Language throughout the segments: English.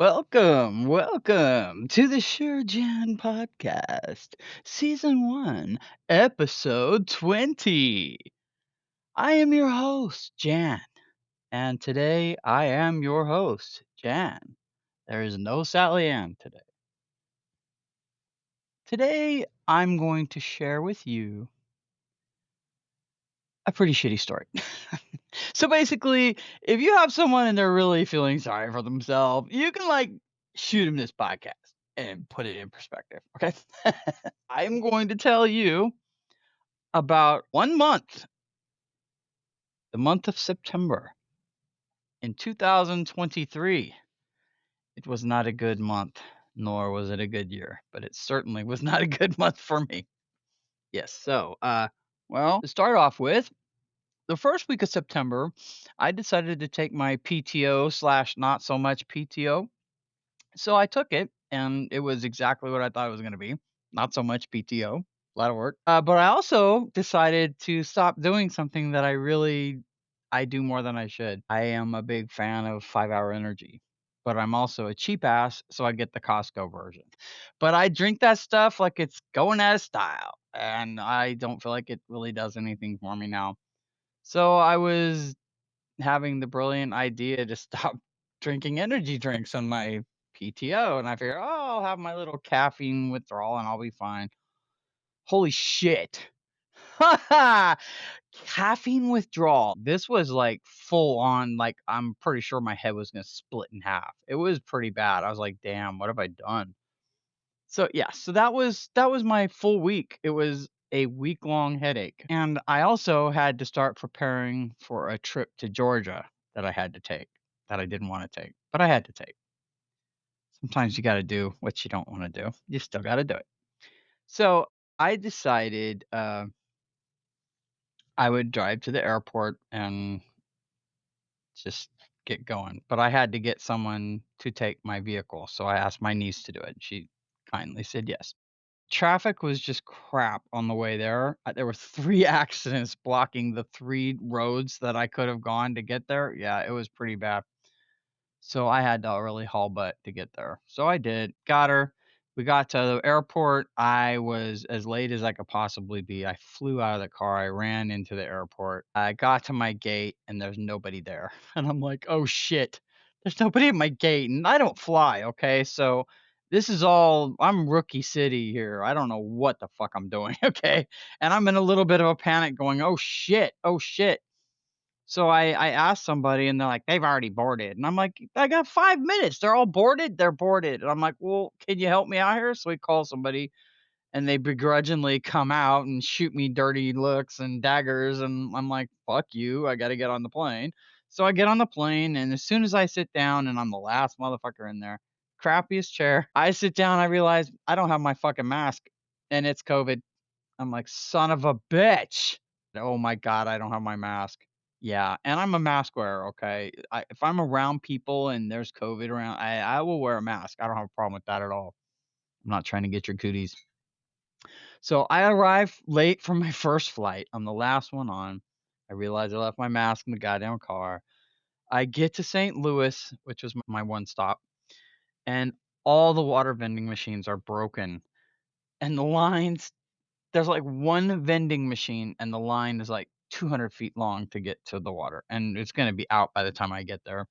Welcome to the Jan Podcast, Season 1, Episode 20. I am your host, Jan, and today I am your host, Jan. There is no Sally Ann today. Today, I'm going to share with you a pretty shitty story. So basically, if you have someone and they're really feeling sorry for themselves, you can shoot them this podcast and put it in perspective. Okay. I'm going to tell you about 1 month, the month of September in 2023. It was not a good month, nor was it a good year, but it certainly was not a good month for me. Yes. To start off with, the first week of September, I decided to take my PTO slash not so much PTO. So I took it, and it was exactly what I thought it was going to be. Not so much PTO, a lot of work. But I also decided to stop doing something that I do more than I should. I am a big fan of 5 Hour Energy, but I'm also a cheap ass, so I get the Costco version. But I drink that stuff like it's going out of style, and I don't feel like it really does anything for me now. So I was having the brilliant idea to stop drinking energy drinks on my PTO, and I figured, oh, I'll have my little caffeine withdrawal and I'll be fine. Holy shit. Caffeine withdrawal. This was like full on, like, I'm pretty sure my head was going to split in half. It was pretty bad. I was like, damn, what have I done? So yeah, so that was my full week. It was a week-long headache. And I also had to start preparing for a trip to Georgia that I had to take, that I didn't want to take, but I had to take. Sometimes you got to do what you don't want to do. You still got to do it. So I decided I would drive to the airport and just get going. But I had to get someone to take my vehicle. So I asked my niece to do it. She kindly said yes. Traffic was just crap on the way there. There were 3 accidents blocking the 3 roads that I could have gone to get there. Yeah, it was pretty bad. So I had to really haul butt to get there. So I did. Got her. We got to the airport. I was as late as I could possibly be. I flew out of the car. I ran into the airport. I got to my gate and there's nobody there. And I'm like, oh shit, there's nobody at my gate. And I don't fly. Okay. So this is all, I'm rookie city here. I don't know what the fuck I'm doing. Okay. And I'm in a little bit of a panic going, oh shit. Oh shit. So I asked somebody and they're like, "They've already boarded." And I'm like, "I got 5 minutes. They're all boarded? They're boarded." And I'm like, "Well, can you help me out here?" So we call somebody and they begrudgingly come out and shoot me dirty looks and daggers, and I'm like, "Fuck you. I got to get on the plane." So I get on the plane, and as soon as I sit down and I'm the last motherfucker in there, crappiest chair, I sit down, I realize I don't have my fucking mask and it's COVID. I'm like, "Son of a bitch." Oh my god, I don't have my mask. Yeah, and I'm a mask wearer, okay? If I'm around people and there's COVID around, I will wear a mask. I don't have a problem with that at all. I'm not trying to get your cooties. So I arrived late for my first flight. I'm the last one on. I realized I left my mask in the goddamn car. I get to St. Louis, which was my one stop, and all the water vending machines are broken. And the lines, there's like one vending machine, and the line is like 200 feet long to get to the water. And it's going to be out by the time I get there.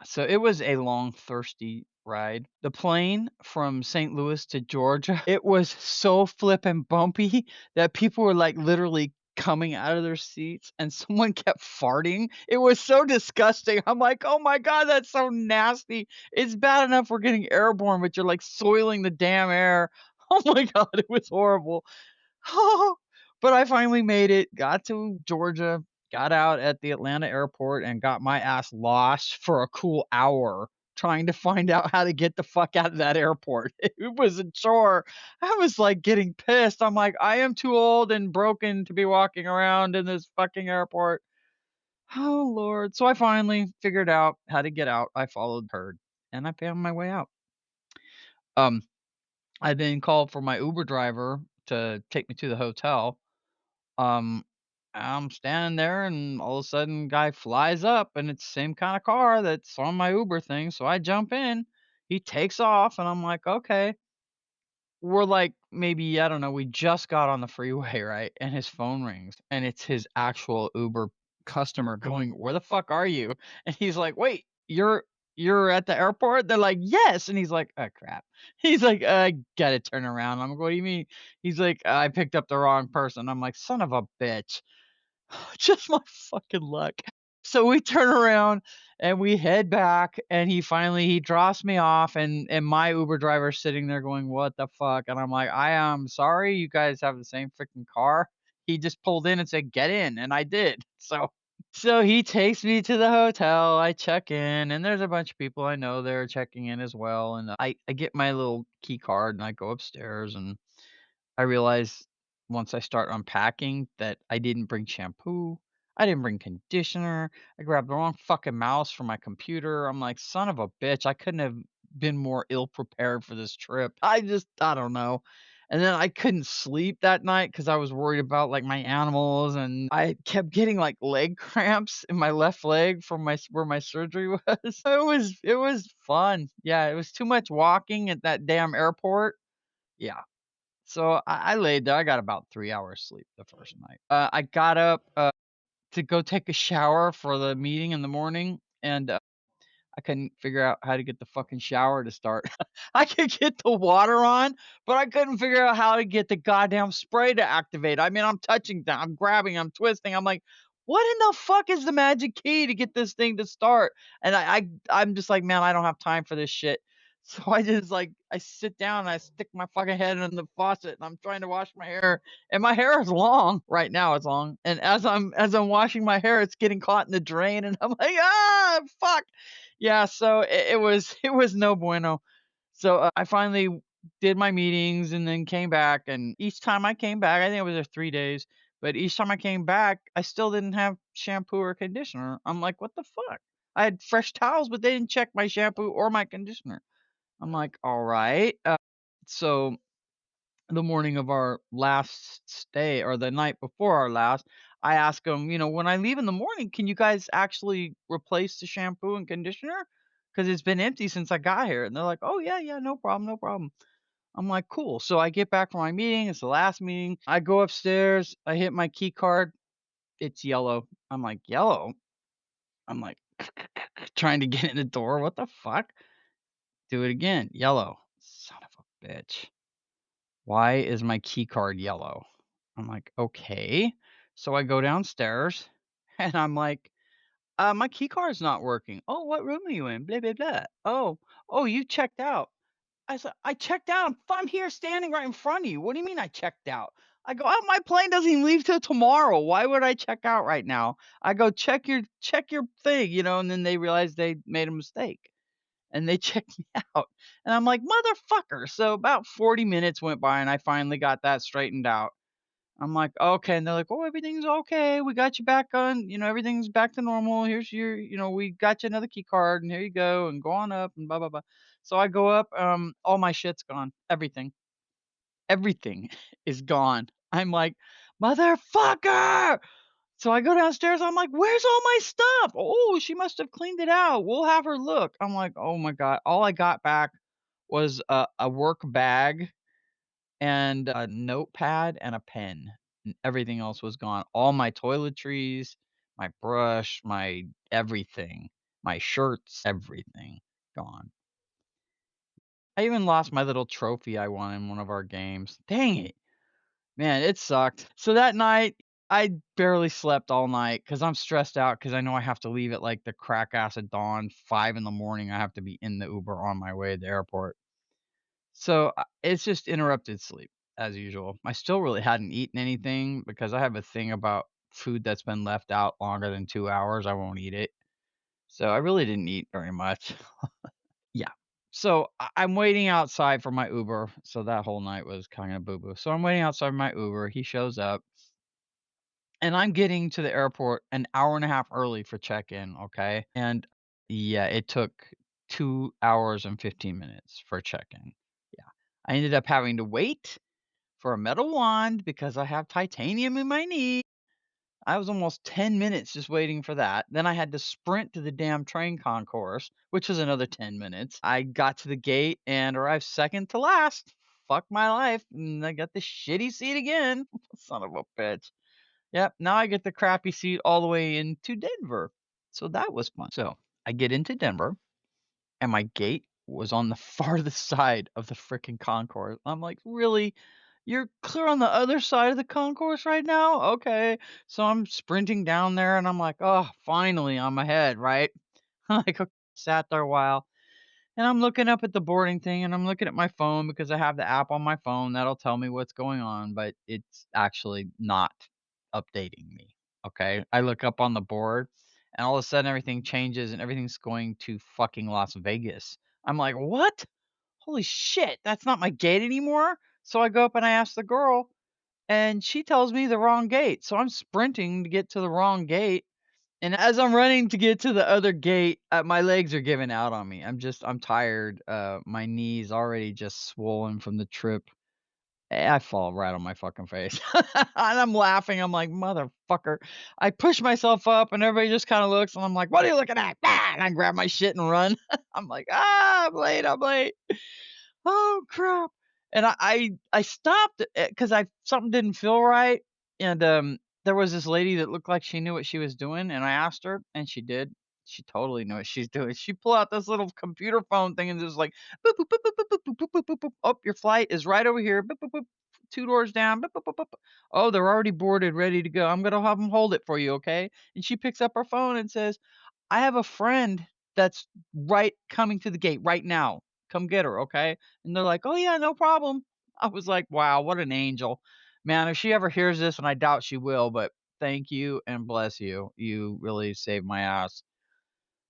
So it was a long, thirsty ride. The plane from St. Louis to Georgia, it was so flippin' bumpy that people were like literally coming out of their seats and someone kept farting. It was so disgusting. I'm like, oh my God, that's so nasty. It's bad enough we're getting airborne, but you're like soiling the damn air. Oh my God, it was horrible. But I finally made it, got to Georgia, got out at the Atlanta airport, and got my ass lost for a cool hour trying to find out how to get the fuck out of that airport. It was a chore. I was like getting pissed. I'm like, I am too old and broken to be walking around in this fucking airport. Oh Lord. So I finally figured out how to get out. I followed herd and I found my way out. Um, I then called for my Uber driver to take me to the hotel. Um, I'm standing there, and all of a sudden, guy flies up, and it's the same kind of car that's on my Uber thing. So I jump in. He takes off, and I'm like, okay. We're like, maybe, I don't know, we just got on the freeway, right? And his phone rings, and it's his actual Uber customer going, "Where the fuck are you?" And he's like, "Wait, you're at the airport?" They're like, "Yes." And he's like, "Oh, crap." He's like, "I gotta turn around." I'm like, "What do you mean?" He's like, "I picked up the wrong person." I'm like, "Son of a bitch." Just my fucking luck. So we turn around and we head back, and he drops me off, and my Uber driver's sitting there going, "What the fuck?" And I'm like, "I am sorry, you guys have the same freaking car." He just pulled in and said, "Get in," and I did. So he takes me to the hotel. I check in, and there's a bunch of people I know there checking in as well. And I get my little key card, and I go upstairs, and I realize once I start unpacking that I didn't bring shampoo. I didn't bring conditioner. I grabbed the wrong fucking mouse for my computer. I'm like, son of a bitch, I couldn't have been more ill prepared for this trip. I don't know. And then I couldn't sleep that night because I was worried about like my animals, and I kept getting like leg cramps in my left leg from my where my surgery was. It was fun. Yeah, it was too much walking at that damn airport. Yeah. So I laid there. I got about 3 hours sleep the first night. I got up to go take a shower for the meeting in the morning, and I couldn't figure out how to get the fucking shower to start. I could get the water on, but I couldn't figure out how to get the goddamn spray to activate. I mean, I'm touching that, I'm grabbing, I'm twisting. I'm like, what in the fuck is the magic key to get this thing to start? And I'm just like, man, I don't have time for this shit. So I just like I sit down and I stick my fucking head in the faucet, and I'm trying to wash my hair, and my hair is long right now. It's long, and as I'm washing my hair, it's getting caught in the drain, and I'm like, ah, fuck. Yeah, so it was it was no bueno. So, I finally did my meetings and then came back, and each time I came back, I think I was there 3 days, but each time I came back, I still didn't have shampoo or conditioner. I'm like, "What the fuck?" I had fresh towels, but they didn't check my shampoo or my conditioner. I'm like, "Alright." So the morning of our last stay, or the night before our last, I asked them, "When I leave in the morning, can you guys actually replace the shampoo and conditioner? Because it's been empty since I got here." And they're like, "Oh, yeah, yeah, no problem, no problem." I'm like, "Cool." So I get back from my meeting. It's the last meeting. I go upstairs. I hit my key card. It's yellow. I'm like, "Yellow?" I'm like, trying to get in the door. What the fuck? Do it again. Yellow. Son of a bitch. Why is my key card yellow? I'm like, okay. So I go downstairs, and I'm like, my key card's not working. Oh, what room are you in? Blah, blah, blah. Oh, you checked out. I said, I checked out. I'm here standing right in front of you. What do you mean I checked out? I go, oh, my plane doesn't even leave till tomorrow. Why would I check out right now? I go, check your thing, and then they realize they made a mistake, and they checked me out. And I'm like, motherfucker. So about 40 minutes went by, and I finally got that straightened out. I'm like, okay. And they're like, oh, everything's okay. We got you back on, everything's back to normal. Here's we got you another key card, and here you go, and go on up, and blah, blah, blah. So I go up, all my shit's gone. Everything is gone. I'm like, motherfucker. So I go downstairs. I'm like, "Where's all my stuff?" "Oh, she must have cleaned it out. We'll have her look." I'm like, "Oh my god." All I got back was a work bag and a notepad and a pen, and everything else was gone. All my toiletries, my brush, my everything, my shirts, everything gone. I even lost my little trophy I won in one of our games. Dang it. Man, it sucked. So that night, I barely slept all night because 'cause I'm stressed out because I know I have to leave at, like, the crack ass of dawn, 5 in the morning. I have to be in the Uber on my way to the airport. So, it's just interrupted sleep as usual. I still really hadn't eaten anything because I have a thing about food that's been left out longer than 2 hours, I won't eat it. So, I really didn't eat very much. Yeah. So, I'm waiting outside for my Uber, so that whole night was kinda boo-boo. So, I'm waiting outside my Uber, he shows up. And I'm getting to the airport an hour and a half early for check-in, okay? And yeah, it took 2 hours and 15 minutes for check-in. Yeah. I ended up having to wait for a metal wand because I have titanium in my knee. I was almost 10 minutes just waiting for that. Then I had to sprint to the damn train concourse, which was another 10 minutes. I got to the gate and arrived second to last. Fuck my life. And I got the shitty seat again. Son of a bitch. Yep. Now I get the crappy seat all the way into Denver. So that was fun. So I get into Denver and my gate was on the farthest side of the freaking concourse. I'm like, really? You're clear on the other side of the concourse right now? Okay. So I'm sprinting down there and I'm like, oh, finally I'm ahead, right? Like, okay, sat there a while and I'm looking up at the boarding thing and I'm looking at my phone because I have the app on my phone that'll tell me what's going on, but it's actually not updating me. Okay. I look up on the board and all of a sudden everything changes and everything's going to fucking Las Vegas. I'm like, what? Holy shit, that's not my gate anymore. So I go up and I ask the girl, and she tells me the wrong gate. So I'm sprinting to get to the wrong gate. And as I'm running to get to the other gate, my legs are giving out on me. I'm tired. My knees already just swollen from the trip. I fall right on my fucking face. And I'm laughing. I'm like, motherfucker. I push myself up and everybody just kind of looks and I'm like, what are you looking at? Ah! And I grab my shit and run. I'm like, I'm late. I'm late. Oh, crap. And I stopped, because I something didn't feel right, and, there was this lady that looked like she knew what she was doing, and I asked her, and she did. She totally knew what she's doing. She pulled out this little computer phone thing and just like, "Boop, boop, boop, boop, boop, boop, boop, boop, boop, boop. Oh, your flight is right over here. Boop, boop, boop. 2 doors down. Boop, boop, boop, boop. Oh, they're already boarded, ready to go. I'm gonna have them hold it for you, okay?" And she picks up her phone and says, I have a friend that's right coming to the gate right now. Come get her, okay? And they're like, "Oh yeah, no problem." I was like, "Wow, what an angel." Man, if she ever hears this, and I doubt she will, but thank you and bless you. You really saved my ass.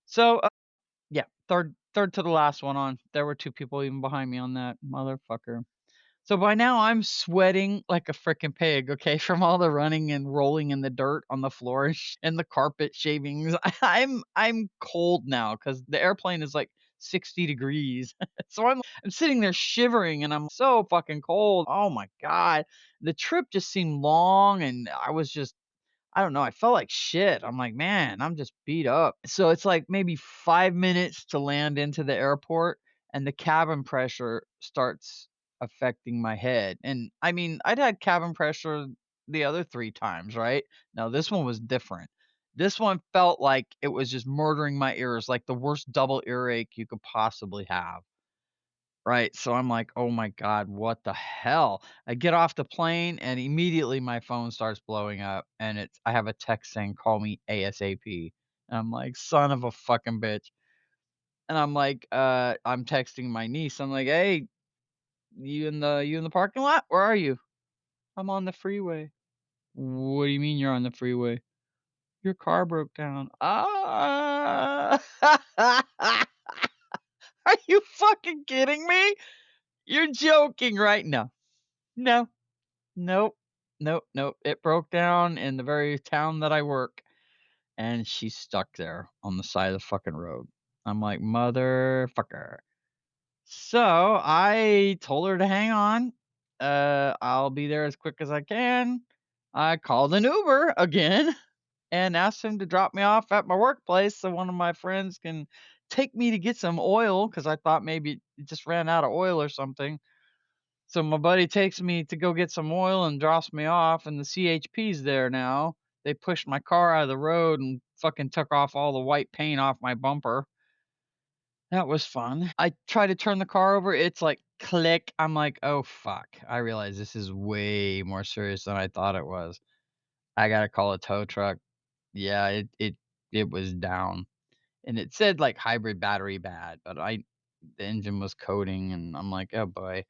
So, yeah, third to the last one on. There were 2 people even behind me on that motherfucker. So by now I'm sweating like a freaking pig, okay, from all the running and rolling in the dirt on the floor and the carpet shavings. I'm cold now because the airplane is like 60 degrees. So I'm sitting there shivering and I'm so fucking cold. Oh my God. The trip just seemed long and I don't know, I felt like shit. I'm like, man, I'm just beat up. So it's like maybe 5 minutes to land into the airport, and the cabin pressure starts affecting my head. And I mean, I'd had cabin pressure the other 3 times, right? Now, this one was different. This one felt like it was just murdering my ears, like the worst double earache you could possibly have. Right, so I'm like, "Oh my god, what the hell?" I get off the plane and immediately my phone starts blowing up and I have a text saying, "Call me ASAP." And I'm like, "Son of a fucking bitch." And I'm like, I'm texting my niece. I'm like, "Hey, you in the parking lot? Where are you?" "I'm on the freeway." "What do you mean you're on the freeway?" "Your car broke down." "Ah." Are you fucking kidding me? You're joking, right? No. No. Nope. Nope, nope. It broke down in the very town that I work, and she's stuck there on the side of the fucking road. I'm like, "Motherfucker." So, I told her to hang on. I'll be there as quick as I can. I called an Uber again and asked him to drop me off at my workplace so one of my friends can take me to get some oil because I thought maybe it just ran out of oil or something. So my buddy takes me to go get some oil and drops me off, and the CHP's there now. They pushed my car out of the road and fucking took off all the white paint off my bumper. That was fun. I try to turn the car over, it's like click. I'm like, "Oh fuck." I realize this is way more serious than I thought it was. I gotta call a tow truck. Yeah, it was down. And it said like hybrid battery bad, but the engine was coding and I'm like, "Oh boy."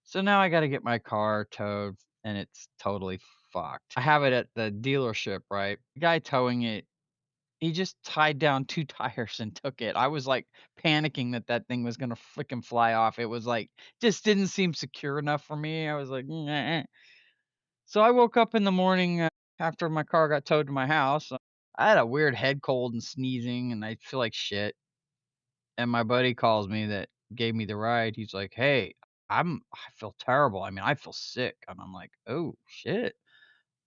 So now I gotta get my car towed, and it's totally fucked. I have it at the dealership, right? The guy towing it, he just tied down 2 tires and took it. I was, like, panicking that that thing was gonna fricking fly off. It was, like just didn't seem secure enough for me. I was like, "Nah." So I woke up in the morning, after my car got towed to my house. I had a weird head cold and sneezing, and I feel like shit. And my buddy calls me that gave me the ride. He's like, "Hey, I feel terrible. I mean, I feel sick." And I'm like, "Oh, shit."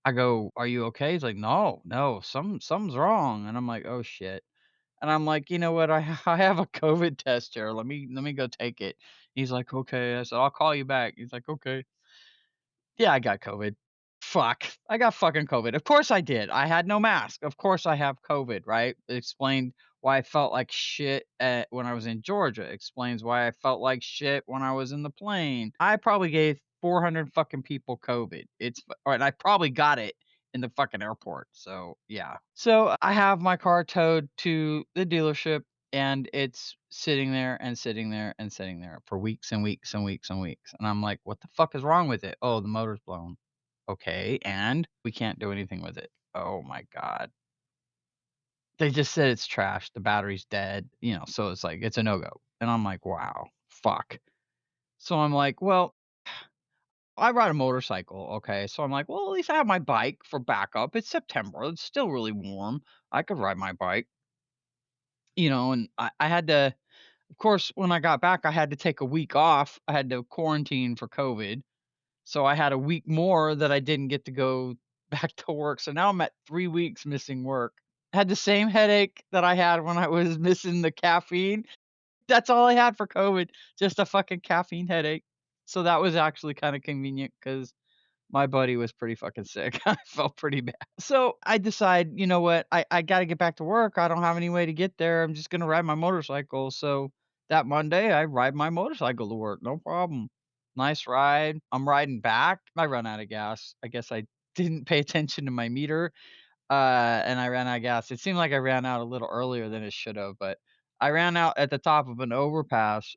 I go, "Are you okay?" He's like, "No, no, something's wrong." And I'm like, "Oh, shit." And I'm like, "You know what? I have a COVID test here. Let me go take it." He's like, "Okay." I said, "I'll call you back." He's like, "Okay." Yeah, I got COVID. Fuck. I got fucking COVID. Of course I did. I had no mask. Of course I have COVID, right? It explained why I felt like shit when I was in Georgia. Explains why I felt like shit when I was in the plane. I probably gave 400 fucking people COVID. And I probably got it in the fucking airport. So, yeah. So, I have my car towed to the dealership and it's sitting there and sitting there and sitting there for weeks and weeks and weeks and weeks. And I'm like, "What the fuck is wrong with it?" "Oh, the motor's blown." "Okay, and?" "We can't do anything with it." Oh my god. They just said it's trash, the battery's dead, so it's like, it's a no-go. And I'm like, "Wow, fuck." So I'm like, "Well, I ride a motorcycle, okay?" So I'm like, "Well, at least I have my bike for backup. It's September, it's still really warm. I could ride my bike." And I had to. Of course, when I got back, I had to take a week off. I had to quarantine for COVID. So I had a week more that I didn't get to go back to work. So now I'm at 3 weeks missing work. I had the same headache that I had when I was missing the caffeine. That's all I had for COVID, just a fucking caffeine headache. So that was actually kinda convenient because my buddy was pretty fucking sick. I felt pretty bad. So I decide, you know what? I gotta get back to work. I don't have any way to get there. I'm just gonna ride my motorcycle. So that Monday, I ride my motorcycle to work. No problem. Nice ride. I'm riding back. I run out of gas. I guess I didn't pay attention to my meter. And I ran out of gas. It seemed like I ran out a little earlier than it should have, but I ran out at the top of an overpass.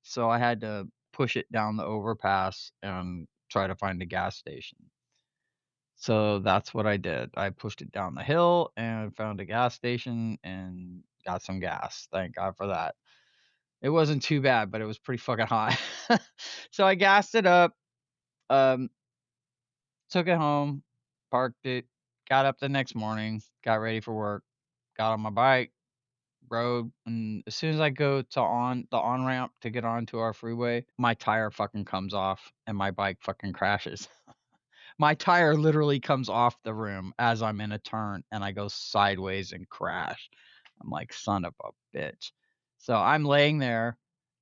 So I had to push it down the overpass and try to find a gas station. So that's what I did. I pushed it down the hill and found a gas station and got some gas. Thank God for that. It wasn't too bad, but it was pretty fucking hot. So I gassed it up, um, took it home, parked it, got up the next morning, got ready for work, got on my bike, rode, and as soon as I go to on the on ramp to get onto our freeway, my tire fucking comes off and my bike fucking crashes. My tire literally comes off the rim as I'm in a turn, and I go sideways and crash. I'm like, "Son of a bitch." So I'm laying there,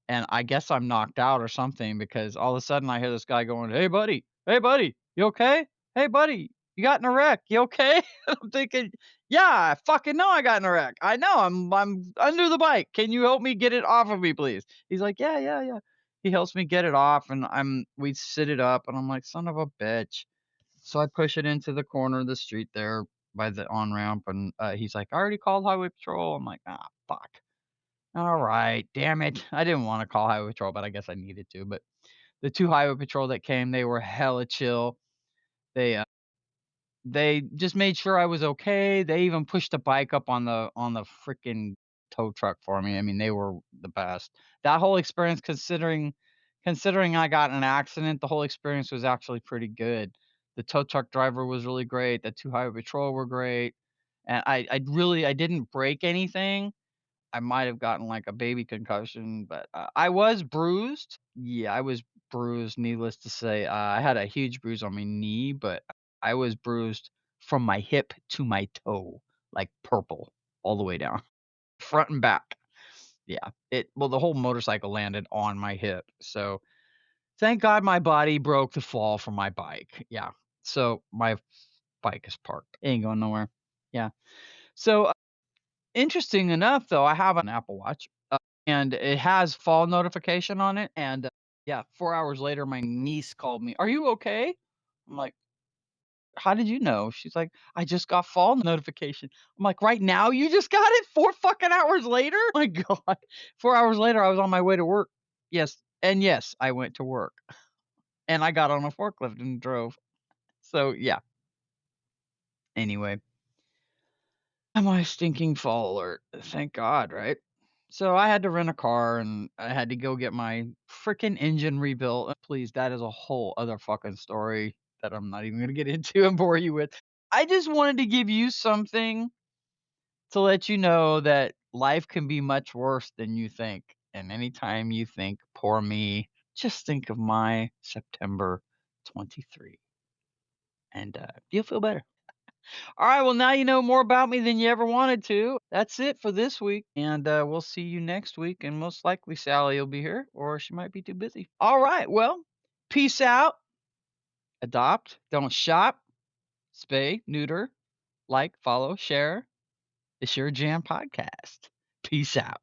and I guess I'm knocked out or something because all of a sudden I hear this guy going, "Hey, buddy. Hey, buddy. You okay? Hey, buddy. You got in a wreck. You okay?" I'm thinking, "Yeah, I fucking know I got in a wreck. I know. I'm under the bike. Can you help me get it off of me, please?" He's like, "Yeah, yeah, yeah." He helps me get it off, and we sit it up, and I'm like, "Son of a bitch." So I push it into the corner of the street there by the on-ramp, and, he's like, "I already called highway patrol." I'm like, "Ah, fuck. Alright, damn it." I didn't wanna call highway patrol, but I guess I needed to, but the 2 highway patrol that came, they were hella chill. They, they just made sure I was okay. They even pushed a bike up on the freaking tow truck for me. I mean, they were the best. That whole experience considering I got in an accident, the whole experience was actually pretty good. The tow truck driver was really great. The 2 highway patrol were great. And I didn't break anything. I might have gotten, like, a baby concussion, but, I was bruised. Yeah, I was bruised, needless to say. I had a huge bruise on my knee, but I was bruised from my hip to my toe, like, purple all the way down, front and back. Yeah, the whole motorcycle landed on my hip, so thank God my body broke the fall from my bike. Yeah, so my bike is parked. It ain't going nowhere. Yeah. So, interesting enough, though, I have an Apple Watch, and it has fall notification on it, and, yeah, 4 hours later, my niece called me, "Are you okay?" I'm like, "How did you know?" She's like, "I just got fall notification." I'm like, "Right now you just got it 4 fucking hours later?" My god. 4 hours later, I was on my way to work. Yes, and yes, I went to work, and I got on a forklift and drove. So, yeah. Anyway, my stinking fall alert. Thank God, right? So I had to rent a car and I had to go get my freaking engine rebuilt. Please, that is a whole other fucking story that I'm not even gonna get into and bore you with. I just wanted to give you something to let you know that life can be much worse than you think. And anytime you think, poor me, just think of my September 23. and you'll feel better. All right, well, now you know more about me than you ever wanted to. That's it for this week, and we'll see you next week. And most likely Sally will be here, or she might be too busy. All right, well, peace out. Adopt, don't shop, spay, neuter, like, follow, share. It's your Jan Podcast. Peace out.